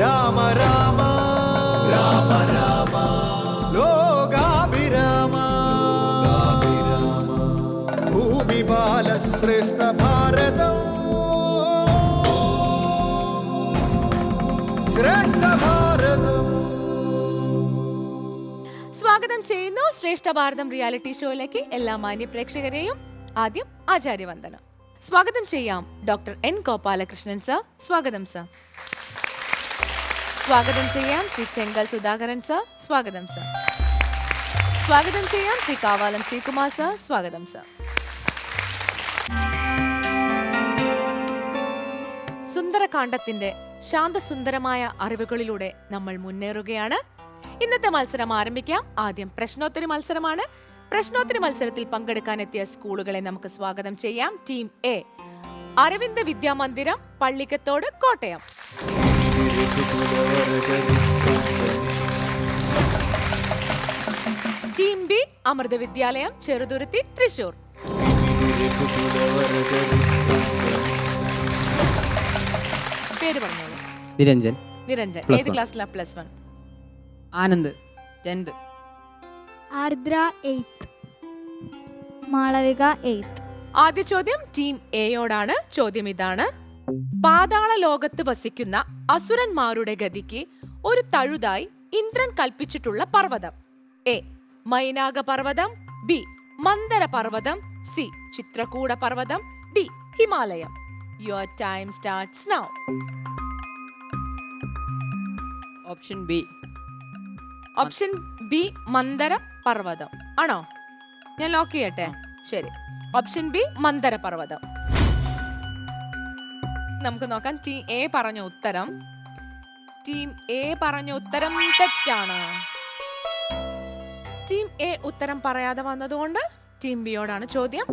രാമ രാമ രാമ രാമ ലോകാഭിരാമ ഭൂമി ബാലശ്രേഷ്ഠ ഭാരതം ശ്രേഷ്ഠ ഭാരതം. സ്വാഗതം ചെയ്യുന്നു ശ്രേഷ്ഠ ഭാരതം റിയാലിറ്റി ഷോയിലേക്ക് എല്ലാ മാന്യ പ്രേക്ഷകരെയും. ആദ്യം ആചാര്യവന്ദനം. സ്വാഗതം ചെയ്യാം ഡോക്ടർ എൻ ഗോപാലകൃഷ്ണൻ സർ. സ്വാഗതം സർ. സ്വാഗതം ചെയ്യാം ശ്രീ ചെങ്കൽ സുധാകരൻ സർ. സ്വാഗതം സർ. സ്വാഗതം ചെയ്യാം ശ്രീ കാവാലം ശ്രീകുമാർ സർ. സ്വാഗതം സർ. സുന്ദരകാണ്ഡത്തിന്റെ ശാന്തസുന്ദരമായ അറിവുകളിലൂടെ നമ്മൾ മുന്നേറുകയാണ്. ഇന്നത്തെ മത്സരം ആരംഭിക്കാം. ആദ്യം പ്രശ്നോത്തരി മത്സരമാണ്. പ്രശ്നോത്തരി മത്സരത്തിൽ പങ്കെടുക്കാനെത്തിയ സ്കൂളുകളെ നമുക്ക് സ്വാഗതം ചെയ്യാം. Team A Aravinda Vidyamandiram, Pallikkathodu, Kottayam. Team B Amrita Vidyalayam, Cheruthuruthy, Thrissur. പേര് പറഞ്ഞോളൂ. നിരഞ്ജൻ. നിരഞ്ജൻ ഏത് ക്ലാസ്സിലാ? +1. ആനന്ദ് 10th. ആർദ്ര 8th. മാളവിക 8th. ആദ്യ ചോദ്യം ടീം എയോടാണ്. ചോദ്യം ഇതാണ്: പാതാള ലോകത്ത് വസിക്കുന്ന അസുരന്മാരുടെ ഗതിക്ക് ഒരു തഴുതായി ഇന്ദ്രൻ കൽപ്പിച്ചിട്ടുള്ള പർവ്വതം. എ മൈനാക പർവ്വതം, ബി മന്ദര പർവ്വതം, സി ചിത്രകൂട പർവ്വതം, D Himalayam. Your time starts now. Option B. Option B Mandara പർവ്വതം ആണോ? ഞാൻ ലോക്ക് ചെയ്യട്ടെ? ശരി, ഓപ്ഷൻ ബി മന്ദര പർവ്വതം. നമുക്ക് നോക്കാം. ടീം എ പറഞ്ഞ ഉത്തരം. ടീം എ പറഞ്ഞ ഉത്തരം തെറ്റാണ്. ടീം എ ഉത്തരം പറയാതെ വന്നതുകൊണ്ട് ടീം ബിയോടാണ് ചോദ്യം.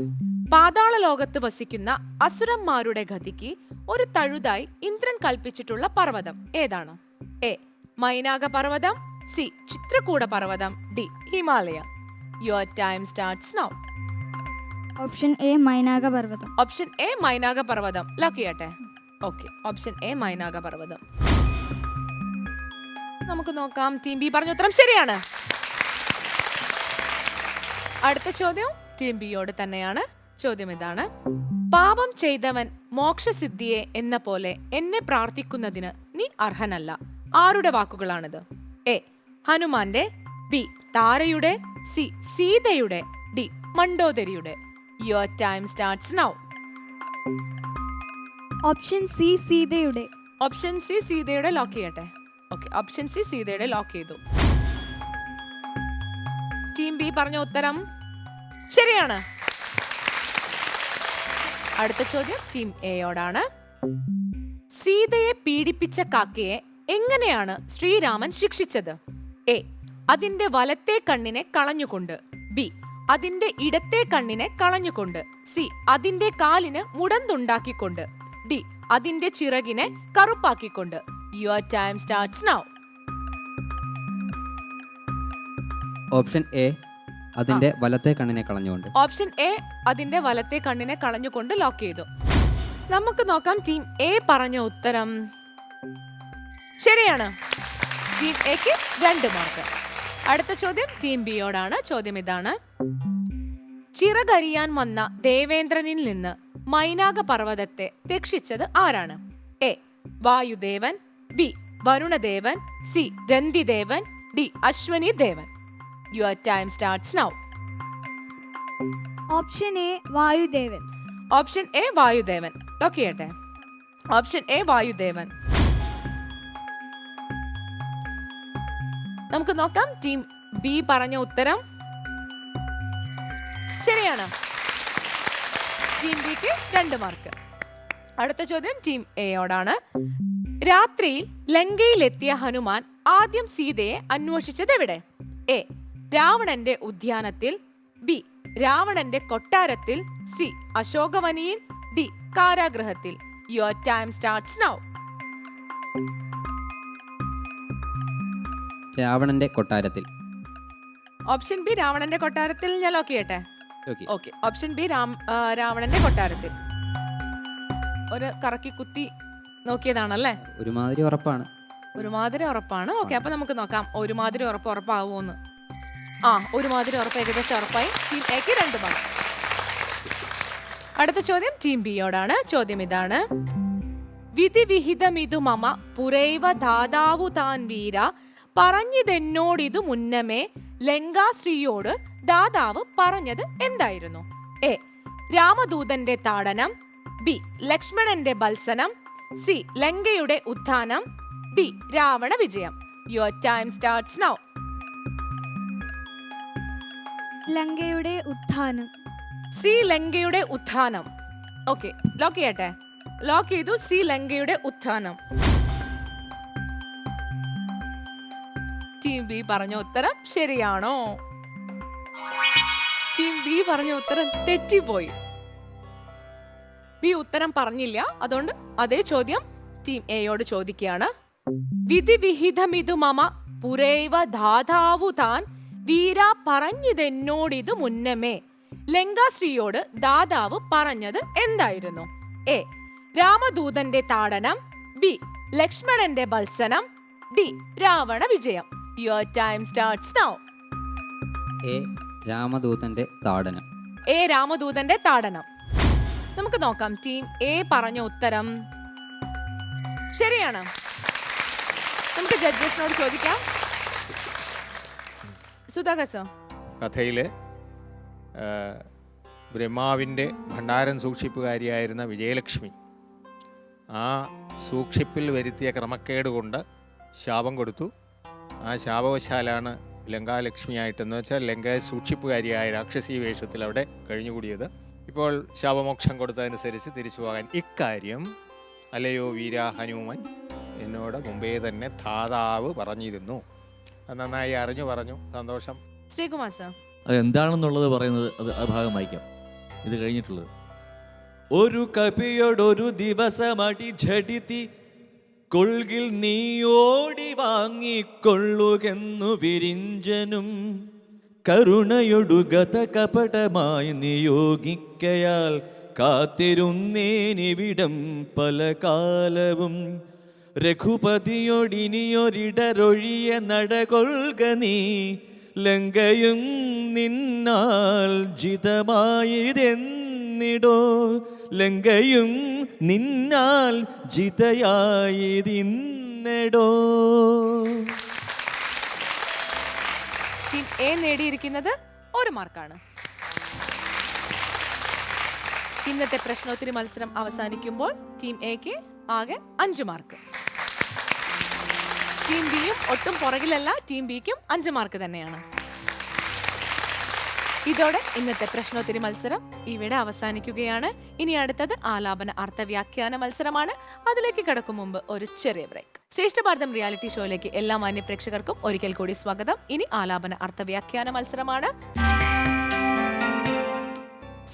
പാതാള ലോകത്ത് വസിക്കുന്ന അസുരന്മാരുടെ ഗതിക്ക് ഒരു തഴുതായി ഇന്ദ്രൻ കൽപ്പിച്ചിട്ടുള്ള പർവ്വതം ഏതാണ്? എ മൈനാക പർവ്വതം, സി ചിത്രകൂട പർവ്വതം, D Himalayam. Your time starts now. Option A Mainaka പർവ്വതം. ഓപ്ഷൻ എ മൈനാക പർവ്വതം ലോക്ക് ചെയ്യട്ടെ? ഓക്കെ, ഓപ്ഷൻ എ മൈനാക പർവ്വതം. നമുക്ക് നോക്കാം. ടീം ബി പറഞ്ഞ ഉത്തരം ശരിയാണ്. അടുത്ത ചോദ്യം ടീം ബിയോട് തന്നെയാണ്. ചോദ്യം ഇതാണ്: പാപം ചെയ്തവൻ മോക്ഷസിദ്ധിയെ എന്ന പോലെ എന്നെ പ്രാർത്ഥിക്കുന്നതിന് നീ അർഹനല്ല. ആരുടെ വാക്കുകളാണിത്? എ ഹനുമാന്റെ, ബി താരയുടെ, സി സീതയുടെ, ഡി മണ്ടോദരിയുടെ. Your time starts now. Option C സീതയുടെ. ഓപ്ഷൻ സി സീതയുടെ ലോക്ക് ചെയ്യട്ടെ? ഓക്കെ, ഓപ്ഷൻ സി സീതയുടെ ലോക്ക് ചെയ്തു. ടീം ബി പറഞ്ഞ ഉത്തരം ശരിയാണ്. അടുത്ത ചോദ്യം ടീം എയോടാണ്. സീതയെ പീഡിപ്പിച്ച കാക്കയെ എങ്ങനെയാണ് ശ്രീരാമൻ ശിക്ഷിച്ചത്? എ അതിന്റെ വലത്തെ കണ്ണിനെ കളഞ്ഞുകൊണ്ട്, ബി അതിന്റെ ഇടത്തെ കണ്ണിനെ കളഞ്ഞുകൊണ്ട്, സി അതിന്റെ കാലിന് മുടന്തുണ്ടാക്കിക്കൊണ്ട്, ഡി അതിന്റെ ചിറകിനെ കറുപ്പാക്കിക്കൊണ്ട്. Your time starts now. Option A അതിന്റെ വലത്തെ കണ്ണിനെ കളഞ്ഞുകൊണ്ട്. ഓപ്ഷൻ എ അതിന്റെ വലത്തെ കണ്ണിനെ കളഞ്ഞുകൊണ്ട് ലോക്ക് ചെയ്തു. നമുക്ക് നോക്കാം. ടീം എ പറഞ്ഞ ഉത്തരം ശരിയാണ്. ടീം എക്ക് 2 മാർക്ക്. അടുത്ത ചോദ്യം ടീം ബിയോടാണ്. ചോദ്യം ഇതാണ്: ചിറകരിയാൻ വന്ന ദേവേന്ദ്രനിൽ നിന്ന് മൈനാക പർവ്വതത്തെ രക്ഷിച്ചത് ആരാണ്? A Vayudevan, B Varunadevan, C Rantidevan, D Ashwini Devan. Your time starts now. Option A Vayudevan. Option A Vayudevan lock ചെയ്യട്ടെ? Option A Vayudevan. നമുക്ക് നോക്കാം. ടീം ബി പറഞ്ഞ ഉത്തരം ശരിയാണ്. ടീം ബിക്ക് 2 മാർക്ക്. അടുത്ത ചോദ്യം ടീം എയോടാണ്. രാത്രിയിൽ ലങ്കയിലെത്തിയ ഹനുമാൻ ആദ്യം സീതയെ അന്വേഷിച്ചത് എവിടെ? എ രാവണന്റെ ഉദ്യാനത്തിൽ, ബി രാവണന്റെ കൊട്ടാരത്തിൽ, സി അശോകവനിയിൽ, ഡി കാരാഗൃഹത്തിൽ. Your time starts now. രാവണന്റെ കൊട്ടാരത്തിൽ. ഓപ്ഷൻ ബി രാവണന്റെ കൊട്ടാരത്തിൽ ഞാൻ ലോക്ക് ചെയ്യട്ടെ? ഓക്കെ, ഓപ്ഷൻ ബി രാവണന്റെ കൊട്ടാരത്തിൽ. ഒരു കറക്കി കുത്തി നോക്കിയതാണല്ലേ? ഒരുമാതിരി ഉറപ്പാണ്. ഒരുമാതിരി ഉറപ്പാണ്. ഓക്കെ, അപ്പൊ നമുക്ക് നോക്കാം ഒരുമാതിരി ഉറപ്പാവുമോന്ന്. ആ, ഒരുമാതിരി ഉറപ്പ് ഏകദേശം ഉറപ്പായി. ടീം എക്ക് 2 മാർക്ക്. അടുത്ത ചോദ്യം ടീം ബിയോടാണ്. ചോദ്യം ഇതാണ്: വിധിവിഹിതമിതു മമ പുരൈവ ദാതാവു താൻ വീര പറഞ്ഞിതെന്നോടിതു മുന്നമേ ലങ്കാശ്രീയോട് ദാതാവ് പറഞ്ഞത് എന്തായിരുന്നു? എ. രാമദൂതന്റെ താടനം. ബി. ലക്ഷ്മണന്റെ ബത്സനം. സി. ലങ്കയുടെ ഉത്ഥാനം. ഡി. രാവണ വിജയം. Your time starts now. ലങ്കയുടെ ഉത്ഥാനം. സി. ലങ്കയുടെ ഉത്ഥാനം. ഓക്കെ, ലോക്ക് ചെയ്യട്ടെ. ലോക്ക് ചെയ്തു. സി. ലങ്കയുടെ ഉത്ഥാനം. ടീം ബി പറഞ്ഞ ഉത്തരം ശരിയാണോ? ടീം ബി പറഞ്ഞ ഉത്തരം തെറ്റിപ്പോയി. ബി ഉത്തരം പറഞ്ഞില്ല. അതുകൊണ്ട് അതേ ചോദ്യം ടീം എയോട് ചോദിക്കുകയാണ്. വിധിവിഹിതമിതു മമ പുരൈവ ദാതാവു താൻ വീര പറഞ്ഞിതെന്നോടിതു മുന്നമേ ലങ്കാശ്രീയോട് ദാതാവ് പറഞ്ഞത് എന്തായിരുന്നു? എ. രാമദൂതന്റെ താടനം. ബി. ലക്ഷ്മണന്റെ ബത്സനം. ഡി. രാവണ വിജയം. Your time starts now. A. രാമദൂതന്റെ താടനം. എ. രാമദൂതന്റെ താടനം. നമുക്ക് നോക്കാം. ടീം എ പറഞ്ഞ ഉത്തരം ശരിയാണ്. നമുക്ക് ജഡ്ജസിനോട് ചോദിക്കാം. സുധാകർ സർ, കഥയിലെ ബ്രഹ്മാവിൻ്റെ ഭണ്ഡാരം സൂക്ഷിപ്പുകാരിയായിരുന്ന വിജയലക്ഷ്മി ആ സൂക്ഷിപ്പിൽ വരുത്തിയ ക്രമക്കേട് കൊണ്ട് ശാപം കൊടുത്തു. ആ ശാപവശാലാണ് ലങ്കാലക്ഷ്മിയായിട്ടെന്ന് വെച്ചാൽ ലങ്ക സൂക്ഷിപ്പുകാരിയായ രാക്ഷസീ വേഷത്തിൽ അവിടെ കഴിഞ്ഞുകൂടിയത്. ഇപ്പോൾ ശാപമോക്ഷം കൊടുത്തതനുസരിച്ച് തിരിച്ചു പോകാൻ ഇക്കാര്യം അല്ലയോ വീര ഹനുമൻ എന്നോട് മുമ്പേ തന്നെ ധാതാവ് പറഞ്ഞിരുന്നു. അത് നന്നായി പറഞ്ഞു. സന്തോഷം. ശ്രീകുമാർ സർ, അതെന്താണെന്നുള്ളത് പറയുന്നത് അത് ആ ഭാഗം വായിക്കാം. ഇത് കഴിഞ്ഞിട്ടുള്ളത്: ഒരു കപിയോടൊരു ദിവസമടി ഝടിതി കൊൾകിൽ നീയോടി വാങ്ങിക്കൊള്ളുകെന്നു വിരിഞ്ചനും കരുണയൊടു ഗത കപടമായി നിയോഗിക്കയാൽ കാത്തിരുന്നേനിവിടം പല കാലവും രഘുപതിയൊടിനിയൊരിടരൊഴിയ നടകൊൾക നീ ലങ്കയും നിന്നാൽ ജിതമായതെന്നിടോ ലങ്കയും നിന്നാൽ ജിതയായതിന്നെടോ. ടീം എ നേടിയിരിക്കുന്നത് 1 മാർക്കാണ്. ഇന്നത്തെ പ്രശ്നോത്തരി മത്സരം അവസാനിക്കുമ്പോൾ ടീം എക്ക് ആകെ 5 മാർക്ക്. ടീം ബിയും ഒട്ടും പുറകിലല്ല. ടീം ബിക്കും 5 മാർക്ക് തന്നെയാണ്. ഇതോടെ ഇന്നത്തെ പ്രശ്നോത്തരി മത്സരം ഇവിടെ അവസാനിക്കുകയാണ്. ഇനി അടുത്തത് ആലാപന അർത്ഥവ്യാഖ്യാന മത്സരമാണ്. അതിലേക്ക് കടക്കും മുമ്പ് ഒരു ചെറിയ ബ്രേക്ക്. ശ്രേഷ്ഠ ഭാരതം റിയാലിറ്റി ഷോയിലേക്ക് എല്ലാ മാന്യ പ്രേക്ഷകർക്കും ഒരിക്കൽ കൂടി സ്വാഗതം. ഇനി ആലാപന അർത്ഥവ്യാഖ്യാന മത്സരമാണ്.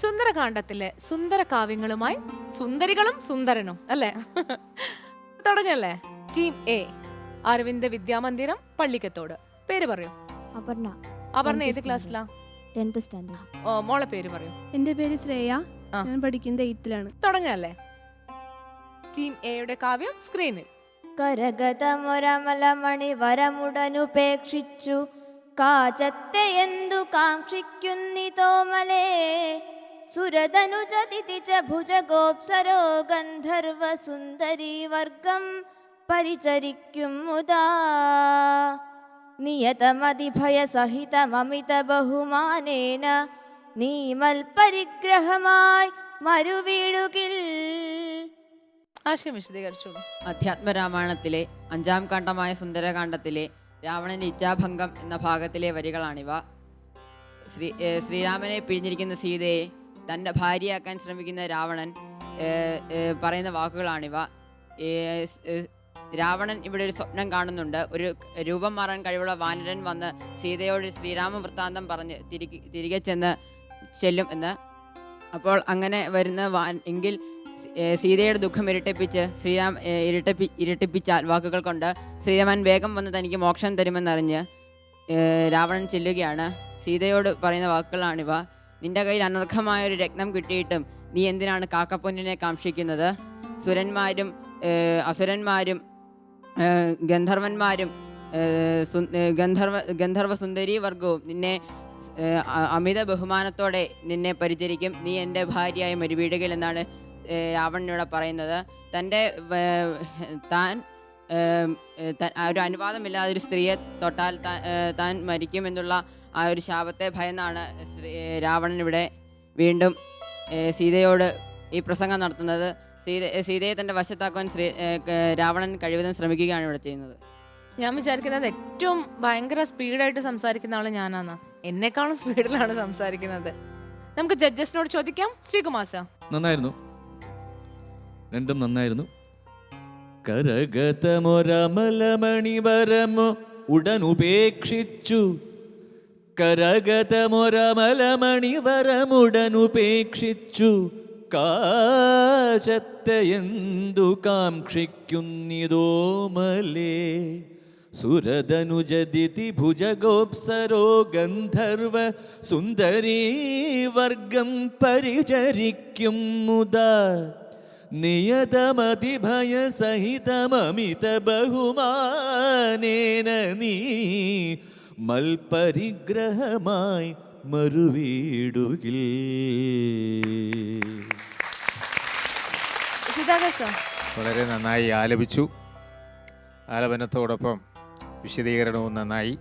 സുന്ദരകാണ്ഡത്തിലെ സുന്ദര കാവ്യങ്ങളുമായി സുന്ദരികളും സുന്ദരനും അല്ലേ? തുടങ്ങല്ലേ? Team A Aravind വിദ്യാമന്ദിരം Pallikathodu. പേര് പറയൂ. അപർണ. അപർണ ഏത് ക്ലാസ്സിലാ? 10th standard. മോളെ പേര് പറയൂ. എന്റെ പേര് ശ്രേയ. ഞാൻ പഠിക്കുന്നത് 8th-ലാണ്. തുടങ്ങല്ലേ? ടീം എയുടെ കാവ്യം സ്ക്രീനിൽ. കരഗതമൊരമലമണി വരമുടനുപേക്ഷിച്ചു കാചത്തെ എന്തു കാക്ഷിക്കുന്നിതോമലേ സുരതനുജതിഥി ച ഭുജഗോപ്സരോ ഗന്ധർവ സുന്ദരീ വർഗം പരിചരിക്കും മുദാ നിയതമതിഭയസഹിതമമിത ബഹുമാനേന നീമൽ പരിഗ്രഹമായി മരുവീടുകിൽ. ആശയം വിശദീകരിച്ചോളൂ. അധ്യാത്മരാമായണത്തിലെ 5ാം കാണ്ഡമായ സുന്ദരകാണ്ഡത്തിലെ രാവണന്റെ ഇച്ഛാഭംഗം എന്ന ഭാഗത്തിലെ വരികളാണിവ. ശ്രീരാമനെ പിരിഞ്ഞിരിക്കുന്ന സീതയെ തൻ്റെ ഭാര്യയാക്കാൻ ശ്രമിക്കുന്ന രാവണൻ പറയുന്ന വാക്കുകളാണിവ. രാവണൻ ഇവിടെ ഒരു സ്വപ്നം കാണുന്നുണ്ട്. ഒരു രൂപം മാറാൻ കഴിവുള്ള വാനരൻ വന്ന് സീതയോട് ശ്രീരാമ വൃത്താന്തം പറഞ്ഞ് തിരികെ ചെല്ലും എന്ന്. അപ്പോൾ അങ്ങനെ വരുന്ന എങ്കിൽ സീതയുടെ ദുഃഖം ഇരട്ടിപ്പിച്ചാൽ വാക്കുകൾ കൊണ്ട് ശ്രീരാമൻ വേഗം വന്ന് തനിക്ക് മോക്ഷം തരുമെന്നറിഞ്ഞ് രാവണൻ ചെല്ലുകയാണ്. സീതയോട് പറയുന്ന വാക്കുകളാണിവ. നിന്റെ കയ്യിൽ അനർഘമായൊരു രത്നം കിട്ടിയിട്ടും നീ എന്തിനാണ് കാക്കപ്പൊന്നിനെ കാക്ഷിക്കുന്നത്? സുരന്മാരും അസുരന്മാരും ഗന്ധർവന്മാരും ഗന്ധർവ സുന്ദരി വർഗവും നിന്നെ അമിത ബഹുമാനത്തോടെ നിന്നെ പരിചരിക്കും. നീ എൻ്റെ ഭാര്യയായി മരുവീടുകയിൽ എന്നാണ് രാവണനോട് പറയുന്നത്. തൻ്റെ താൻ ഒരു അനുവാദമില്ലാതെ ഒരു സ്ത്രീയെ തൊട്ടാൽ താൻ മരിക്കുമെന്നുള്ള ആ ഒരു ശാപത്തെ ഭയന്നാണ് രാവണൻ ഇവിടെ വീണ്ടും സീതയോട് ഈ പ്രസംഗം നടത്തുന്നത്. സീതയെ തൻ്റെ വശത്താക്കാൻ രാവണൻ കഴിവതും ശ്രമിക്കുകയാണ് ഇവിടെ ചെയ്യുന്നത്. ഞാൻ വിചാരിക്കുന്നത് ഏറ്റവും ഭയങ്കര സ്പീഡായിട്ട് സംസാരിക്കുന്ന ആള് ഞാനാണ്. എന്നെക്കാളും സ്പീഡിലാണ് സംസാരിക്കുന്നത്. നമുക്ക് ജഡ്ജസിനോട് ചോദിക്കാം. ശ്രീകുമാർ സർ. നന്നായിരുന്നു, രണ്ടും നന്നായിരുന്നു. കരഗതമൊരമലമണിവരമോ ഉടൻ ഉപേക്ഷിച്ചു, കരഗതമൊരമലമണിവരമുടൻ ഉപേക്ഷിച്ചു, കാശത്തെ എന്തു കാക്ഷിക്കുന്നിതോമലേ, സുരതനുജദിതി ഭുജഗോപ്സരോ ഗന്ധർവ സുന്ദരീ വർഗം പരിചരിക്കും മുദാ, നിയതമതിഭയ സഹിതമമിത ബഹുമാനേന നീ മൽപരിഗ്രഹമായി മറുവീടുകിൽ. വളരെ നന്നായി ആലപിച്ചു. ആലപനത്തോടൊപ്പം വിശദീകരണവും നന്നായി.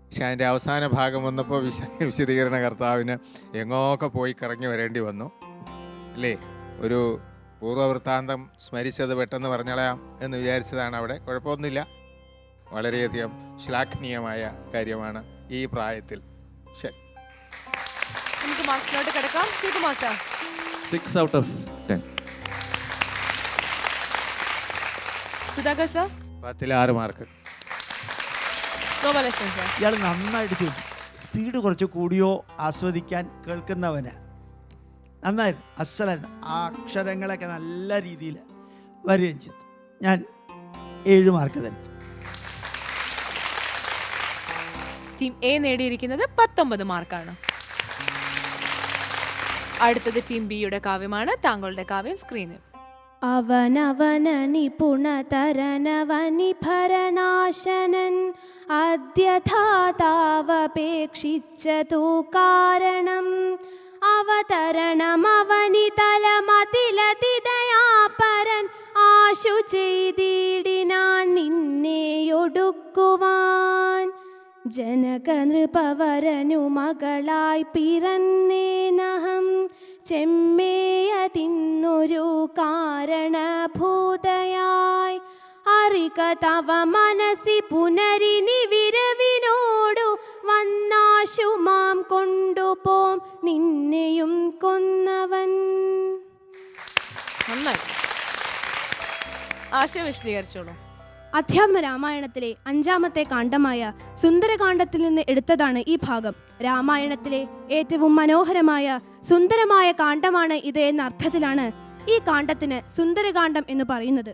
പക്ഷെ അതിൻ്റെ അവസാന ഭാഗം വന്നപ്പോൾ വിശദീകരണ കർത്താവിന് എങ്ങോക്കെ പോയി കറങ്ങി വരേണ്ടി വന്നു അല്ലേ? ഒരു പൂർവ്വവൃത്താന്തം സ്മരിച്ചത് പെട്ടെന്ന് പറഞ്ഞളയാം എന്ന് വിചാരിച്ചതാണ്. അവിടെ കുഴപ്പമൊന്നുമില്ല. വളരെയധികം ശ്ലാഘനീയമായ കാര്യമാണ് ഈ പ്രായത്തിൽ. ശരി, നമുക്ക് മാർക്സിലോട്ട് കിടക്കാം. 6 out of 10. സുധാകർ സർ. 10ൽ 6 മാർക്ക്. ഗോപാലകൃഷ്ണൻ സർ. ഇയാൾ നന്നായിട്ട് ചോദിച്ചു. സ്പീഡ് കുറച്ച് കൂടിയോ ആസ്വദിക്കാൻ കേൾക്കുന്നവന് നന്നായിരുന്നു, അസലായിരുന്നു. ആ അക്ഷരങ്ങളൊക്കെ നല്ല രീതിയിൽ വരികയും ചെയ്തു. ഞാൻ 7 മാർക്ക് തരുന്നു. ടീം എ നേടിയിരിക്കുന്നത് 19 മാർക്കാണ്. അടുത്തത് ടീം ബിയുടെ കാവ്യമാണ്. താങ്കളുടെ കാവ്യം സ്ക്രീനിൽ. അവനവന നിപുണതരനവനി ഭരനാശനൻ അദ്യഥാതാവപേക്ഷിച്ചതു കാരണം അവതരണമവനി തലമതിലതിദയാപരൻ ആശു ചെയ്തിടിനാൻ നിന്നെയൊടുക്കുവാൻ. ജനകനൃപവരനു മകളായി പിറന്നേനഹം ചെമ്മേയതിന്നൊരു കാരണഭൂതയായി. അറിക തവ മനസി പുനരിനി വിരവിനോടു വന്നാശു മാം കൊണ്ടുപോം നിന്നെയും കൊന്നവൻ. നന്നായി. ആശയം വിശദീകരിച്ചോളൂ. അധ്യാത്മ രാമായണത്തിലെ 5ാമത്തെ കാണ്ഡമായ സുന്ദരകാണ്ഡത്തിൽ നിന്ന് എടുത്തതാണ് ഈ ഭാഗം. രാമായണത്തിലെ ഏറ്റവും മനോഹരമായ സുന്ദരമായ കാണ്ഡമാണ് ഇത് എന്ന അർത്ഥത്തിലാണ് ഈ കാണ്ഡത്തിന് സുന്ദരകാണ്ഡം എന്ന് പറയുന്നത്.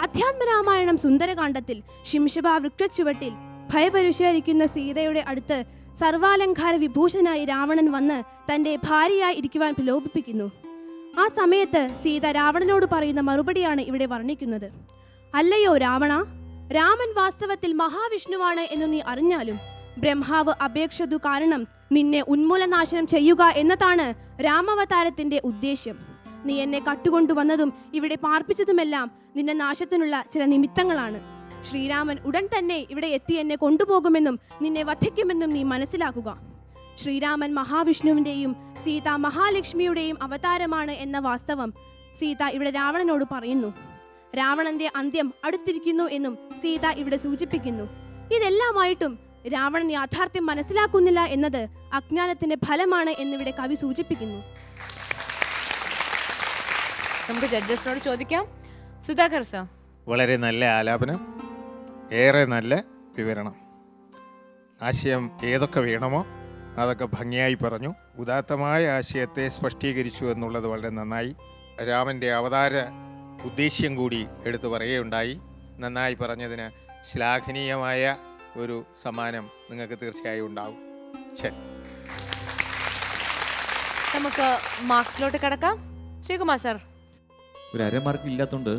അധ്യാത്മ രാമായണം സുന്ദരകാണ്ഡത്തിൽ ശിംശബ വൃക്ഷച്ചുവട്ടിൽ ഭയപരിശീലിക്കുന്ന സീതയുടെ അടുത്ത് സർവാലങ്കാര വിഭൂഷനായി രാവണൻ വന്ന് തൻ്റെ ഭാര്യയായി ഇരിക്കുവാൻ പ്രലോഭിപ്പിക്കുന്നു. ആ സമയത്ത് സീത രാവണനോട് പറയുന്ന മറുപടിയാണ് ഇവിടെ വർണ്ണിക്കുന്നത്. അല്ലയോ രാവണ, രാമൻ വാസ്തവത്തിൽ മഹാവിഷ്ണുവാണ് എന്ന് നീ അറിഞ്ഞാലും ബ്രഹ്മാവ് അപേക്ഷതു കാരണം നിന്നെ ഉന്മൂലനാശനം ചെയ്യുക എന്നതാണ് രാമാവതാരത്തിന്റെ ഉദ്ദേശ്യം. നീ എന്നെ കട്ടുകൊണ്ടുവന്നതും ഇവിടെ പാർപ്പിച്ചതുമെല്ലാം നിന്റെ നാശത്തിനുള്ള ചില നിമിത്തങ്ങളാണ്. ശ്രീരാമൻ ഉടൻ തന്നെ ഇവിടെ എത്തി എന്നെ കൊണ്ടുപോകുമെന്നും നിന്നെ വധിക്കുമെന്നും നീ മനസ്സിലാക്കുക. ശ്രീരാമൻ മഹാവിഷ്ണുവിൻ്റെയും സീത മഹാലക്ഷ്മിയുടെയും അവതാരമാണ് എന്ന വാസ്തവം സീത ഇവിടെ രാവണനോട് പറയുന്നു. രാവണന്റെ അന്ത്യം അടുത്തിരിക്കുന്നു എന്നും സീത ഇവിടെ സൂചിപ്പിക്കുന്നു. ഇതെല്ലാമായിട്ടും രാവണൻ യാഥാർത്ഥ്യം മനസ്സിലാക്കുന്നില്ല എന്നത് അജ്ഞാനത്തിന്റെ ഫലമാണ് എന്നിവിടെ കവി സൂചിപ്പിക്കുന്നു. നമുക്ക് ജഡ്ജസിനോട് ചോദിക്കാം. സുധാകർ സർ. വളരെ നല്ല ആലാപനം, ഏറെ നല്ല വിവരണം. ആശയം ഏതൊക്കെ വേണമോ അതൊക്കെ ഭംഗിയായി പറഞ്ഞു. ഉദാത്തമായ ആശയത്തെ സ്പഷ്ടീകരിച്ചു എന്നുള്ളത് വളരെ നന്നായി. രാമൻ്റെ അവതാര ഉദ്ദേശ്യം കൂടി എടുത്തു പറയുകയുണ്ടായി. നന്നായി പറഞ്ഞതിന് ശ്ലാഘനീയമായ ഒരു സമ്മാനം നിങ്ങൾക്ക് തീർച്ചയായും ഉണ്ടാവും. ശരി, നമുക്ക് മാർക്സിലോട്ട് കിടക്കാം. ശ്രീകുമാർ സർ. ഒരു 1/2 മാർക്ക് ഇല്ലാത്തതുകൊണ്ട്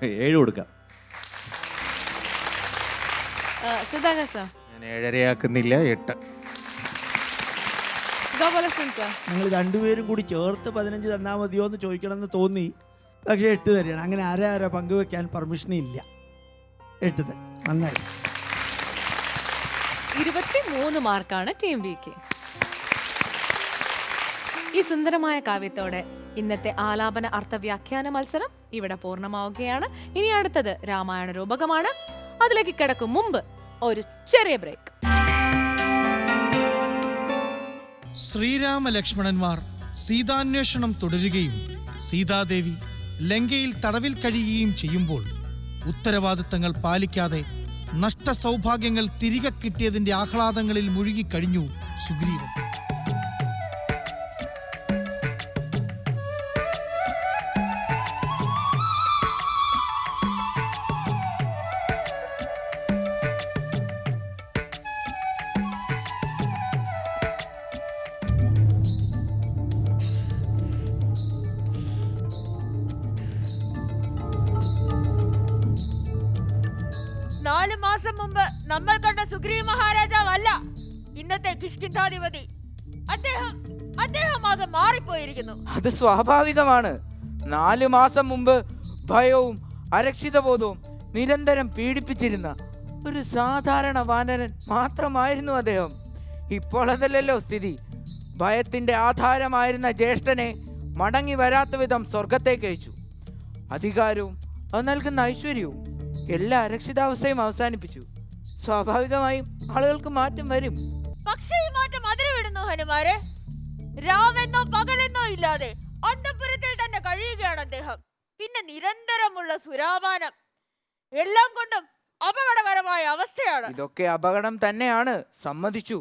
7 കൊടുക്കാം. സുധാകർ സർ, ഞാൻ 7.5 8. ഗോപാലകൃഷ്ണൻ സർ, ഞങ്ങൾ രണ്ടുപേരും കൂടി ചേർത്ത് 15 തന്നാൽ മതിയോ എന്ന് ചോദിക്കണമെന്ന് തോന്നി, പക്ഷേ 8 തരികയാണ്. അങ്ങനെ ആരെ പങ്കുവെക്കാൻ പെർമിഷൻ ഇല്ല. 8 തരും. നന്നായി. 23 മാർക്കാണ് ടീം വിക്ക്. ഈ സുന്ദരമായ കാവ്യത്തോടെ ഇന്നത്തെ ആലാപന അർത്ഥവ്യാഖ്യാന മത്സരം ഇവിടെ പൂർണ്ണമാവുകയാണ്. ഇനി അടുത്തത് രാമായണ രൂപകമാണ്. അതിലേക്ക് കിടക്കും മുമ്പ് ഒരു ചെറിയ ബ്രേക്ക്. ശ്രീരാമ ലക്ഷ്മണന്മാർ സീതാന്വേഷണം തുടരുകയും സീതാദേവി ലങ്കയിൽ തടവിൽ കഴിയുകയും ചെയ്യുമ്പോൾ ഉത്തരവാദിത്തങ്ങൾ പാലിക്കാതെ നഷ്ടസൗഭാഗ്യങ്ങൾ തിരികെ കിട്ടിയതിന്റെ ആഹ്ലാദങ്ങളിൽ മുഴുകിക്കഴിഞ്ഞു സുഗ്രീവൻ. മാസം മുമ്പ് നമ്മൾ കണ്ട സുഗ്രീവ മഹാരാജാവല്ല ഇന്നത്തെ കിഷ്കിന്ധാധിപതി. അദ്ദേഹം ആകെ മാറിപ്പോയിരിക്കുന്നു. അത് സ്വാഭാവികമാണ്. 4 മാസം മുമ്പ് ഭയവും അരക്ഷിതബോധവും നിരന്തരം പീഡിപ്പിച്ചിരുന്ന ഒരു സാധാരണ വാനരൻ മാത്രമായിരുന്നു അദ്ദേഹം. ഇപ്പോൾ അതല്ലല്ലോ സ്ഥിതി. ഭയത്തിന്റെ ആധാരമായിരുന്ന ജ്യേഷ്ഠനെ മടങ്ങി വരാത്ത വിധം സ്വർഗത്തേക്ക് അയച്ചു. അധികാരവും അത് നൽകുന്ന ഐശ്വര്യവും എല്ലാ അരക്ഷിതാവസ്ഥയും അവസാനിപ്പിച്ചു. സ്വാഭാവികമായും ആളുകൾക്ക് മാറ്റം വരും. പക്ഷേ ഈ മാറ്റം അതിരുവിടുന്നു ഹനുമാരെ. രാവെന്നോ പകലെന്നോ ഇല്ലാതെ അന്തപുരത്തിൽ തന്നെ കഴിയുകയാണ് അദ്ദേഹം. പിന്നെ നിരന്തരമുള്ള സുരാപാനം, എല്ലാം കൊണ്ടും അപകടകരമായ അവസ്ഥയാണ്. ഇതൊക്കെ അപകടം തന്നെയാണ്, സമ്മതിച്ചു.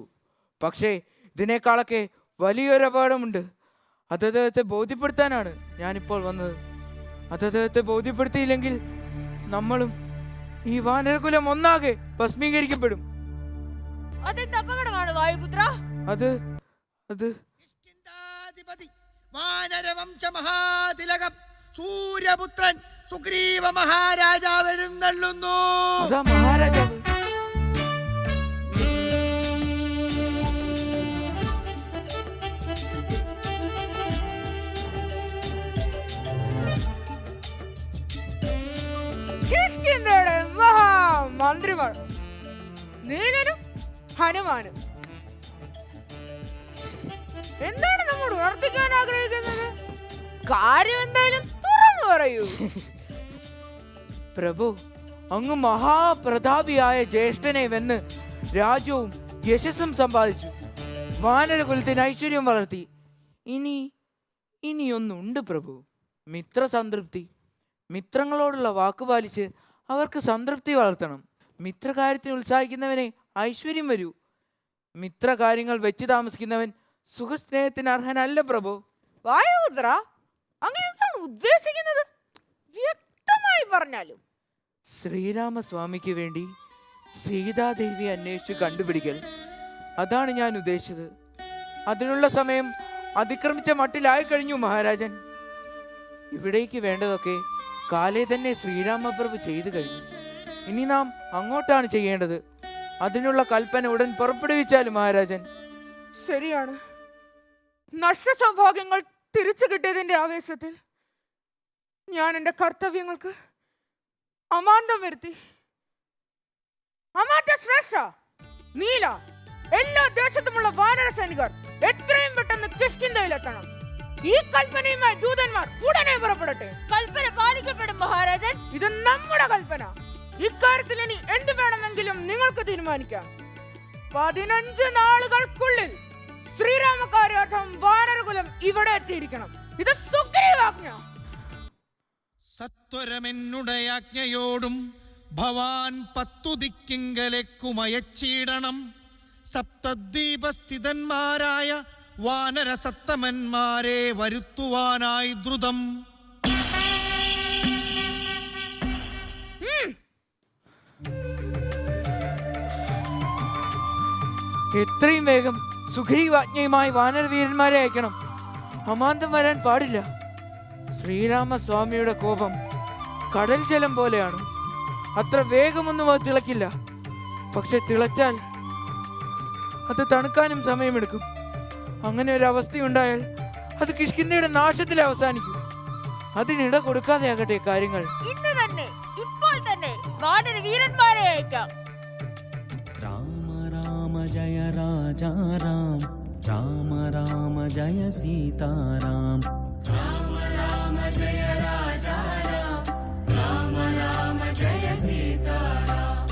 പക്ഷേ ഇതിനേക്കാളൊക്കെ വലിയൊരു അപകടമുണ്ട്. അത് അദ്ദേഹത്തെ ബോധ്യപ്പെടുത്താനാണ് ഞാനിപ്പോൾ വന്നത്. അത് അദ്ദേഹത്തെ ബോധ്യപ്പെടുത്തിയില്ലെങ്കിൽ നമ്മളും ഈ വാനരകുലം ഒന്നാകെ ഭസ്മീകരിക്കപ്പെടും. അതെന്ത് അപകടമാണ് വായുപുത്ര? അത് വാനരവംശ മഹാതിലകം സൂര്യപുത്രൻ സുഗ്രീവ മഹാരാജാവ് എഴുന്നള്ളുന്നു. അതാ മഹാരാജാവ്. മഹാമന്ത്രിമാർ നീലനും ഹനുമാനും എന്താണ് നമ്മൾ ഉണർത്തിക്കാൻ ആഗ്രഹിക്കുന്നത്? കാര്യം എന്തായാലും തുറന്നു പറയൂ. പ്രഭു, അങ്ങ് മഹാപ്രതാപിയായ ജ്യേഷ്ഠനെ വെന്ന് രാജ്യവും യശസ്സും സമ്പാദിച്ചു. വാനരകുലത്തിന് ഐശ്വര്യം വളർത്തി. ഇനിയൊന്നുണ്ട് പ്രഭു, മിത്രസംതൃപ്തി. മിത്രങ്ങളോടുള്ള വാക്കുപാലിച്ച് അവർക്ക് സംതൃപ്തി വളർത്തണം. മിത്രകാര്യത്തിന് ഉത്സാഹിക്കുന്നവനെ ഐശ്വര്യം വരൂ. മിത്രകാര്യങ്ങൾ വെച്ച് താമസിക്കുന്നവൻ സുഖസ്നേഹത്തിന് അർഹനല്ല പ്രഭു. വായുപുത്ര, അങ്ങനെ എന്താണ് ഉദ്ദേശിക്കുന്നത്? വ്യക്തമായി പറഞ്ഞാലും. ശ്രീരാമസ്വാമിക്ക് വേണ്ടി സീതാദേവി അന്വേഷിച്ച് കണ്ടുപിടിക്കൽ, അതാണ് ഞാൻ ഉദ്ദേശിച്ചത്. അതിനുള്ള സമയം അതിക്രമിച്ച മട്ടിലായി കഴിഞ്ഞു മഹാരാജൻ. ഇവിടേക്ക് വേണ്ടതൊക്കെ കാലേ തന്നെ ശ്രീരാമപ്രഭു ചെയ്തു കഴിഞ്ഞു. ഇനി നാം അങ്ങോട്ടാണ് ചെയ്യേണ്ടത്. അതിനുള്ള കൽപ്പന ഉടൻ പുറപ്പെടുവിച്ചാലും മഹാരാജൻ. ശരിയാണ്. നഷ്ടസൗഭാഗ്യങ്ങൾ തിരിച്ചു കിട്ടിയതിന്റെ ആവേശത്തിൽ ഞാൻ എന്റെ കർത്തവ്യങ്ങൾക്ക് അമാന്തം വരുത്തി. അമാത്യ ശ്രേഷ്ഠ, നീല, എല്ലാ ദേശത്തുമുള്ള വാനര സൈനികർ എത്രയും പെട്ടെന്ന് കിഷ്കിന്ധയിലെത്തണം. ഈ കൽപ്പനയുമായി ദൂതന്മാർ ഉടനെ പുറപ്പെടട്ടെ. കൽപ്പന പാലിക്കപ്പെടും മഹാരാജൻ. ഇത് നമ്മുടെ കൽപ്പന. ഇക്കാര്യത്തിൽ ഇനി എന്ത് വേണമെങ്കിലും നിങ്ങൾക്ക് തീരുമാനിക്കാം. 15 നാളുകൾക്കുള്ളിൽ ശ്രീരാമകാര്യാർത്ഥം വാനരകുലം ഇവിടെ എത്തിയിരിക്കണം. ഇത് സുഗ്രീവാജ്ഞ. സത്വരമെന്നുടയാജ്ഞയോടും ഭവാൻ 10 ദിക്കിങ്കലേക്കുമയച്ചിടണം. സപ്തദ്വീപസ്ഥിതന്മാരായ വാനര സത്തമന്മാരെ വരുത്തുവാനായി ദ്രുതം. എത്രയും വേഗം സുഗ്രീവാജ്ഞയുമായി വാനരവീരന്മാരെ അയക്കണം. അമാന്തം വരാൻ പാടില്ല. ശ്രീരാമസ്വാമിയുടെ കോപം കടൽ ജലം പോലെയാണ്. അത്ര വേഗമൊന്നും അത് തിളക്കില്ല. പക്ഷെ തിളച്ചാൽ അത് തണുക്കാനും സമയമെടുക്കും. അങ്ങനെ ഒരു അവസ്ഥയുണ്ടായാൽ അത് കിഷ്കിന്ധയുടെ നാശത്തിൽ അവസാനിക്കും. അതിനിട കൊടുക്കാതെയാകട്ടെ കാര്യങ്ങൾ. ഇന്ന് തന്നെ, ഇപ്പോൾ തന്നെ വാനര വീരന്മാരെ അയക്കാം. രാമ രാമ ജയ രാജാ രാം, രാമ രാമ ജയ സീതാരാം. രാമ രാമ ജയ രാജാ രാം, രാമ രാമ ജയ സീതാരാം.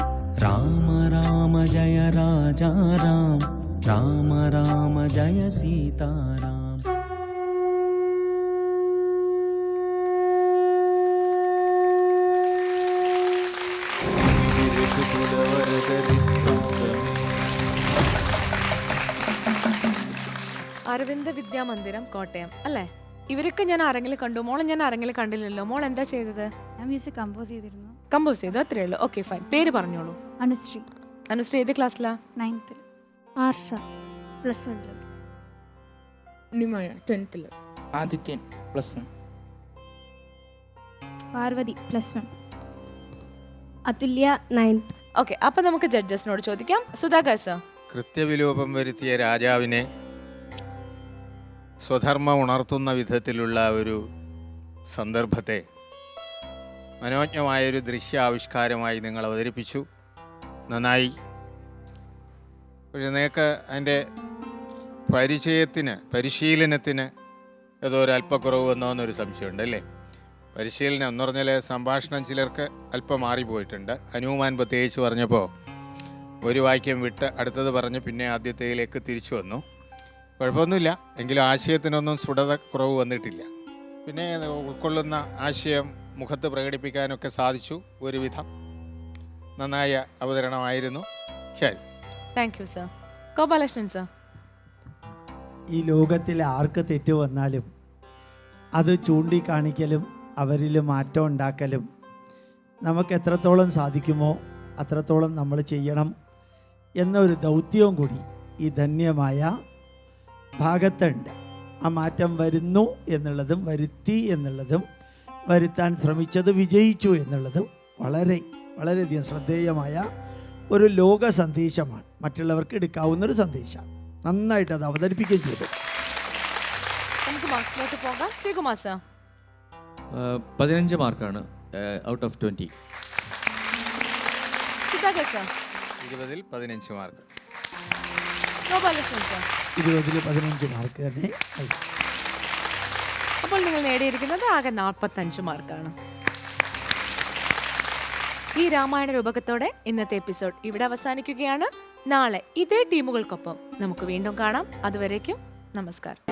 രാമ രാമ ജയ രാജാ രാം, രാമ രാമ ജയ സീതാരാം. അരവിന്ദ് വിദ്യാമന്ദിരം, കോട്ടയം അല്ലേ? ഇവരൊക്കെ ഞാൻ ആരെങ്കിലും കണ്ടു. മോളെ ഞാൻ ആരെങ്കിലും കണ്ടില്ലല്ലോ. മോൾ എന്താ ചെയ്തത്? ഞാൻ മ്യൂസിക് കമ്പോസ് ചെയ്തിരുന്നു. കമ്പോസ് ചെയ്തു, അത്രേ ഉള്ളൂ. Okay fine. പേര് പറഞ്ഞോളൂ. അനുശ്രീ, അനുശ്രീ ഏത് ക്ലാസ്സിലാ? 9th. ആർഷ +1. ഉണ്ണിമായ 10th. ആദിത്യൻ +1. പാർവതി +1. അതുല്യ 9th. ഓക്കെ, അപ്പൊ നമുക്ക് ജഡ്ജസിനോട് ചോദിക്കാം. സുധാകർ സർ. കൃത്യവിലോപം വരുത്തിയ രാജാവിനെ സ്വധർമ്മം ഉണർത്തുന്ന വിധത്തിലുള്ള ഒരു സന്ദർഭത്തെ മനോജ്ഞമായൊരു ദൃശ്യാവിഷ്കാരമായി നിങ്ങൾ അവതരിപ്പിച്ചു. നന്നായി. പക്ഷേ നിങ്ങൾക്ക് അതിൻ്റെ പരിശീലനത്തിന് ഏതോ ഒരു അല്പക്കുറവ് വന്നോ എന്നൊരു സംശയമുണ്ട് അല്ലേ? പരിശീലനം എന്ന് പറഞ്ഞാൽ സംഭാഷണം ചിലർക്ക് അല്പം മാറിപ്പോയിട്ടുണ്ട്. ഹനുമാൻ പ്രത്യേകിച്ച് പറഞ്ഞപ്പോൾ ഒരു വാക്യം വിട്ട് അടുത്തത് പറഞ്ഞ് പിന്നെ ആദ്യത്തേതിലേക്ക് തിരിച്ചു വന്നു. കുഴപ്പമൊന്നുമില്ല, എങ്കിലും ആശയത്തിനൊന്നും സ്ഫുടത കുറവ് വന്നിട്ടില്ല. പിന്നെ ഉൾക്കൊള്ളുന്ന ആശയം മുഖത്ത് പ്രകടിപ്പിക്കാനൊക്കെ സാധിച്ചു. ഒരുവിധം നന്നായ അവതരണമായിരുന്നു. ശരി, thank you sir. Gopalakrishnan sir. ഈ ലോകത്തിൽ ആർക്ക് തെറ്റ് വന്നാലും അത് ചൂണ്ടിക്കാണിക്കലും അവരിൽ മാറ്റം ഉണ്ടാക്കലും നമുക്ക് എത്രത്തോളം സാധിക്കുമോ അത്രത്തോളം നമ്മൾ ചെയ്യണം എന്നൊരു ദൗത്യവും കൂടി ഈ ധന്യമായ ഭാഗത്തുണ്ട്. ആ മാറ്റം വരുന്നു എന്നുള്ളതും വരുത്തി എന്നുള്ളതും വരുത്താൻ ശ്രമിച്ചത് വിജയിച്ചു എന്നുള്ളതും വളരെയധികം ശ്രദ്ധേയമായ ഒരു ലോക സന്ദേശമാണ്. മറ്റുള്ളവർക്ക് എടുക്കാവുന്നൊരു സന്ദേശമാണ്. നന്നായിട്ട് അത് അവതരിപ്പിക്കുകയും ചെയ്തു. നമുക്ക് മാർക്സിലോട്ട് പോകാം. ശ്രീകുമാർ സർ. 15 മാർക്കാണ് ഔട്ട് ഓഫ് 20. സുധാകർ സർ. 20-ൽ 15 മാർക്ക്. ഗോപാലകൃഷ്ണൻ സർ. 20-ൽ 15 മാർക്ക് തന്നെ. അപ്പോൾ നിങ്ങൾ നേടിയിരിക്കുന്നത് ആകെ 45 മാർക്കാണ്. ഈ രാമായണ രൂപകത്തോടെ ഇന്നത്തെ എപ്പിസോഡ് ഇവിടെ അവസാനിക്കുകയാണ്. നാളെ ഇതേ ടീമുകൾക്കൊപ്പം നമുക്ക് വീണ്ടും കാണാം. അതുവരേക്കും നമസ്കാരം.